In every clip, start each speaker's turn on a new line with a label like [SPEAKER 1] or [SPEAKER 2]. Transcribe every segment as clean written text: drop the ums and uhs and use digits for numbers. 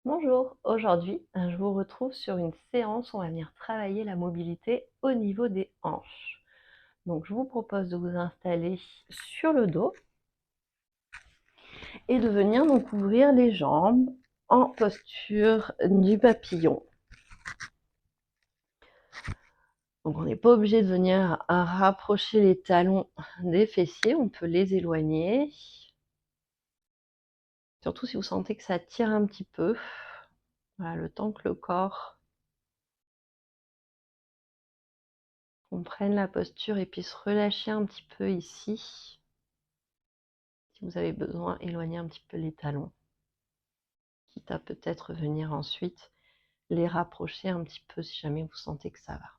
[SPEAKER 1] Bonjour, aujourd'hui je vous retrouve sur une séance où on va venir travailler la mobilité au niveau des hanches. Donc je vous propose de vous installer sur le dos et de venir donc ouvrir les jambes en posture du papillon. Donc on n'est pas obligé de venir rapprocher les talons des fessiers, on peut les éloigner. Surtout si vous sentez que ça tire un petit peu. Voilà, le temps que le corps comprenne la posture et puisse relâcher un petit peu ici. Si vous avez besoin, éloignez un petit peu les talons, quitte à peut-être venir ensuite les rapprocher un petit peu si jamais vous sentez que ça va.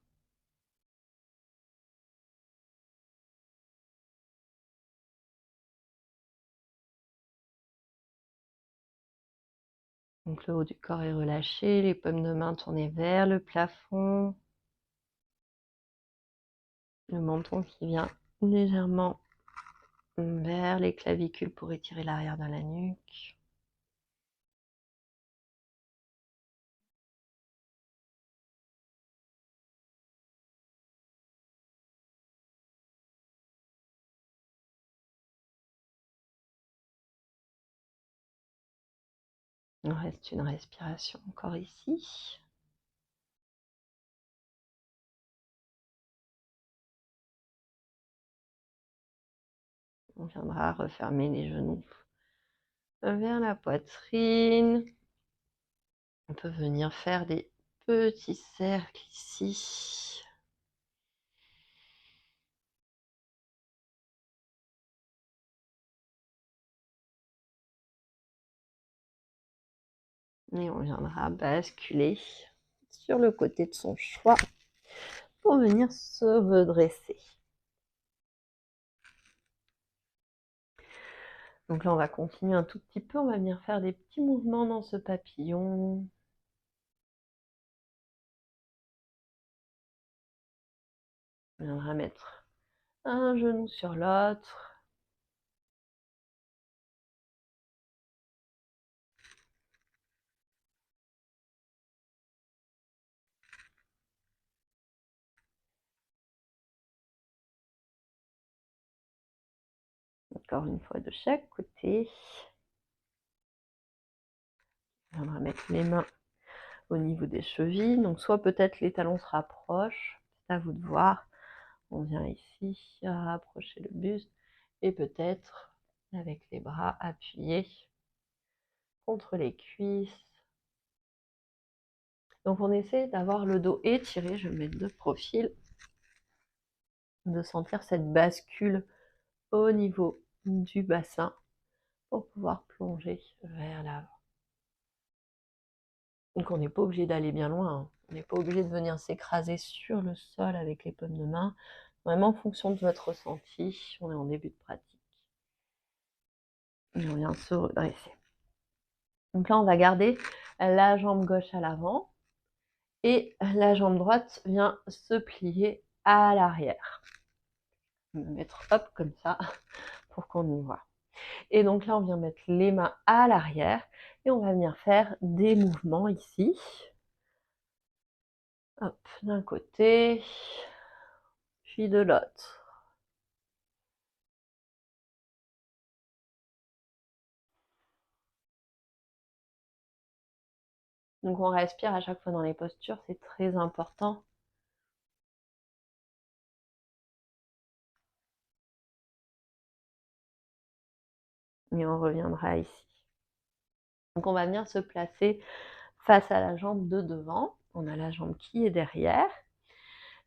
[SPEAKER 1] Donc le haut du corps est relâché, les paumes de main tournées vers le plafond, le menton qui vient légèrement vers les clavicules pour étirer l'arrière de la nuque. Il reste une respiration encore ici. On viendra refermer les genoux vers la poitrine. On peut venir faire des petits cercles ici. Et on viendra basculer sur le côté de son choix pour venir se redresser. Donc là, on va continuer un tout petit peu. On va venir faire des petits mouvements dans ce papillon. On viendra mettre un genou sur l'autre. Encore une fois de chaque côté. On viendra mettre les mains au niveau des chevilles. Donc soit peut-être les talons se rapprochent. C'est à vous de voir. On vient ici rapprocher le buste. Et peut-être avec les bras appuyés contre les cuisses. Donc on essaie d'avoir le dos étiré, je vais le mettre de profil, de sentir cette bascule au niveau du bassin pour pouvoir plonger vers l'avant. Donc on n'est pas obligé d'aller bien loin, hein. On n'est pas obligé de venir s'écraser sur le sol avec les paumes de main. Vraiment en fonction de votre ressenti, on est en début de pratique. Et on vient se redresser. Donc là on va garder la jambe gauche à l'avant et la jambe droite vient se plier à l'arrière. Je vais me mettre hop comme ça pour qu'on y voit. Et donc là, on vient mettre les mains à l'arrière et on va venir faire des mouvements ici. Hop, d'un côté, puis de l'autre. Donc on respire à chaque fois dans les postures, c'est très important. Et on reviendra ici. Donc on va venir se placer face à la jambe de devant. On a la jambe qui est derrière.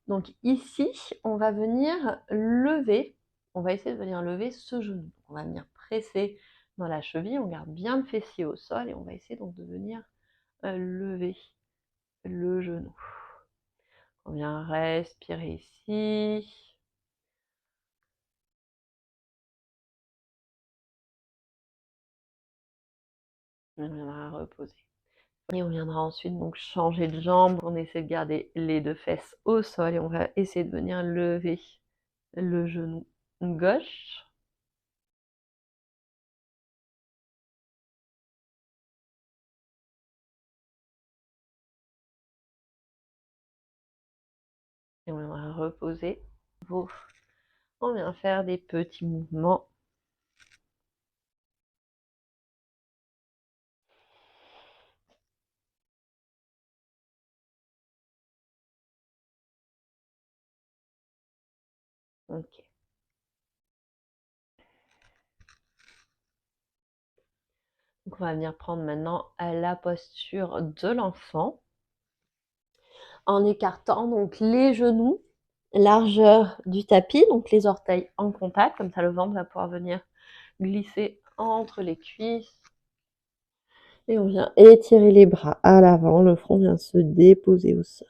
[SPEAKER 1] Donc ici, on va venir lever. On va essayer de venir lever ce genou. On va venir presser dans la cheville. On garde bien le fessier au sol et on va essayer donc de venir lever le genou. On vient respirer ici. On viendra reposer. Et on viendra ensuite donc changer de jambe. On essaie de garder les deux fesses au sol et on va essayer de venir lever le genou gauche. Et on va reposer. On vient faire des petits mouvements. Ok. Donc on va venir prendre maintenant la posture de l'enfant en écartant donc les genoux, largeur du tapis, donc les orteils en contact, comme ça le ventre va pouvoir venir glisser entre les cuisses. Et on vient étirer les bras à l'avant, le front vient se déposer au sol.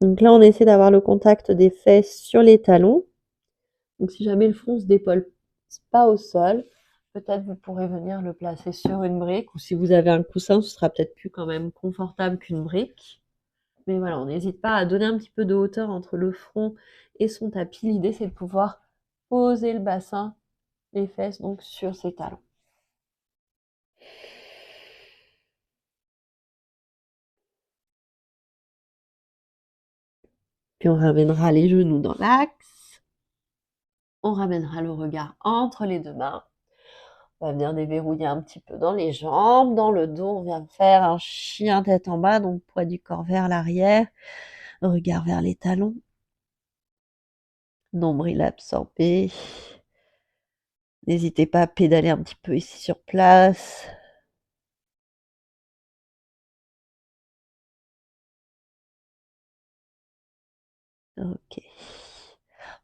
[SPEAKER 1] Donc là, on essaie d'avoir le contact des fesses sur les talons. Donc si jamais le front se dépose pas au sol, peut-être vous pourrez venir le placer sur une brique, ou si vous avez un coussin, ce sera peut-être plus quand même confortable qu'une brique. Mais voilà, on n'hésite pas à donner un petit peu de hauteur entre le front et son tapis. L'idée, c'est de pouvoir poser le bassin, les fesses, donc sur ses talons. Puis on ramènera les genoux dans l'axe. On ramènera le regard entre les deux mains. On va venir déverrouiller un petit peu dans les jambes, dans le dos. On vient faire un chien tête en bas, donc poids du corps vers l'arrière, regard vers les talons, nombril absorbé. N'hésitez pas à pédaler un petit peu ici sur place. Ok.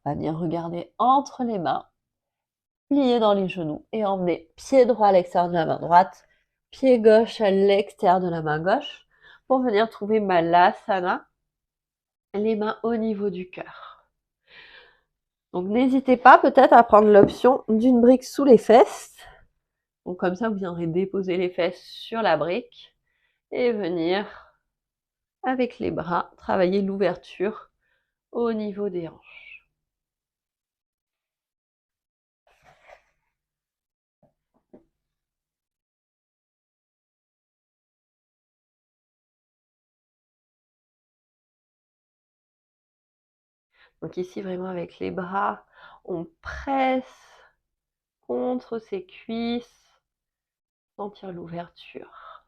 [SPEAKER 1] On va venir regarder entre les mains, plier dans les genoux et emmener pied droit à l'extérieur de la main droite, pied gauche à l'extérieur de la main gauche pour venir trouver Malasana, les mains au niveau du cœur. Donc n'hésitez pas peut-être à prendre l'option d'une brique sous les fesses. Donc comme ça, vous viendrez déposer les fesses sur la brique et venir, avec les bras, travailler l'ouverture au niveau des hanches. Donc ici, vraiment avec les bras, on presse contre ses cuisses, sentir l'ouverture.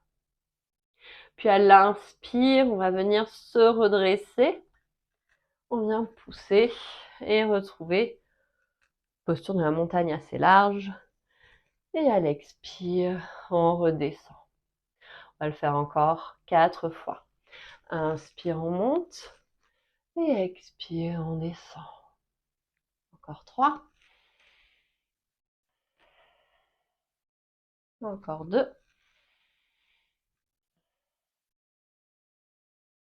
[SPEAKER 1] Puis à l'inspire, on va venir se redresser. On vient pousser et retrouver posture de la montagne assez large. Et à l'expire, on redescend. On va le faire encore 4 fois. Inspire, on monte. Et expire, on descend. Encore 3. Encore 2.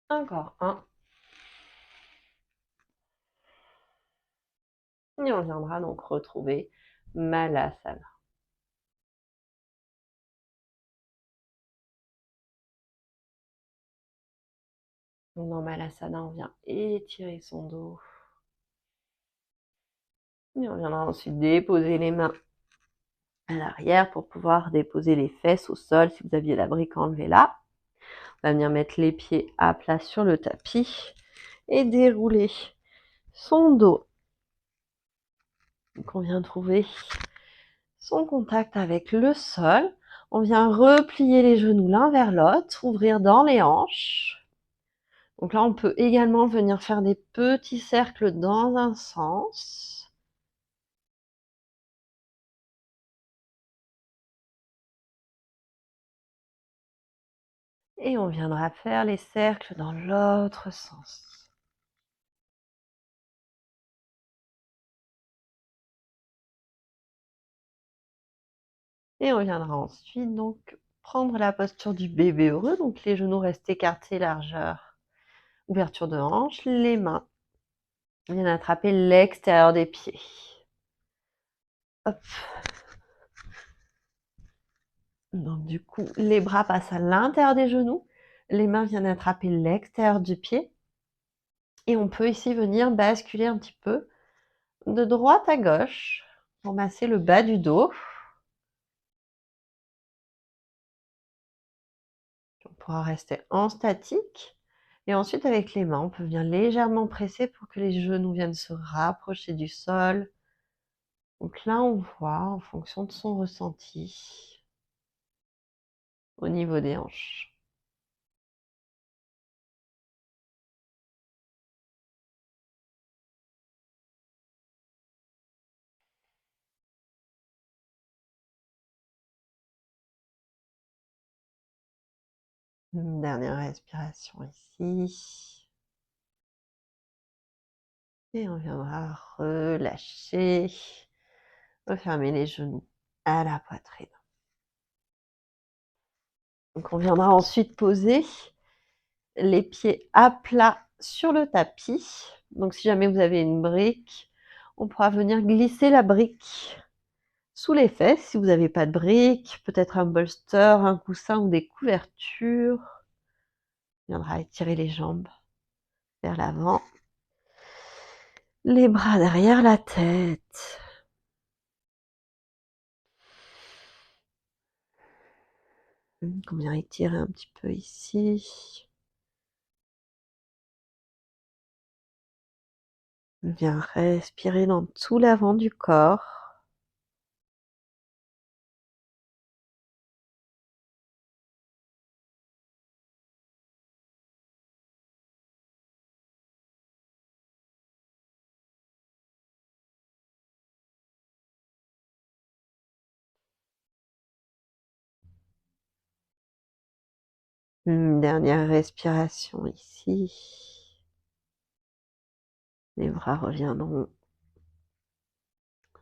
[SPEAKER 1] Encore 1. Et on viendra donc retrouver Malasana. Donc dans Malasana, on vient étirer son dos. Et on viendra ensuite déposer les mains à l'arrière pour pouvoir déposer les fesses au sol. Si vous aviez la brique, enlevez-la. On va venir mettre les pieds à plat sur le tapis et dérouler son dos. Donc on vient trouver son contact avec le sol. On vient replier les genoux l'un vers l'autre, ouvrir dans les hanches. Donc là, on peut également venir faire des petits cercles dans un sens. Et on viendra faire les cercles dans l'autre sens. Et on viendra ensuite donc prendre la posture du bébé heureux. Donc les genoux restent écartés, largeur, ouverture de hanche. Les mains viennent attraper l'extérieur des pieds. Hop. Donc du coup, les bras passent à l'intérieur des genoux. Les mains viennent attraper l'extérieur du pied. Et on peut ici venir basculer un petit peu de droite à gauche pour masser le bas du dos. On pourra rester en statique. Et ensuite, avec les mains, on peut venir légèrement presser pour que les genoux viennent se rapprocher du sol. Donc là, on voit en fonction de son ressenti au niveau des hanches. Une dernière respiration ici. Et on viendra relâcher, refermer les genoux à la poitrine. Donc on viendra ensuite poser les pieds à plat sur le tapis. Donc si jamais vous avez une brique, on pourra venir glisser la brique sous les fesses. Si vous n'avez pas de brique, peut-être un bolster, un coussin ou des couvertures. On viendra étirer les jambes vers l'avant, les bras derrière la tête. On vient étirer un petit peu ici. On vient respirer dans tout l'avant du corps. Une dernière respiration ici. Les bras reviendront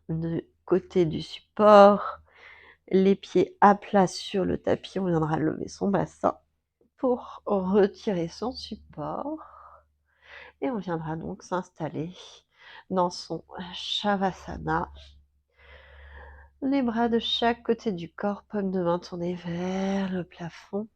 [SPEAKER 1] de côté du support. Les pieds à plat sur le tapis. On viendra lever son bassin pour retirer son support. Et on viendra donc s'installer dans son Shavasana. Les bras de chaque côté du corps, paume de main tournée vers le plafond.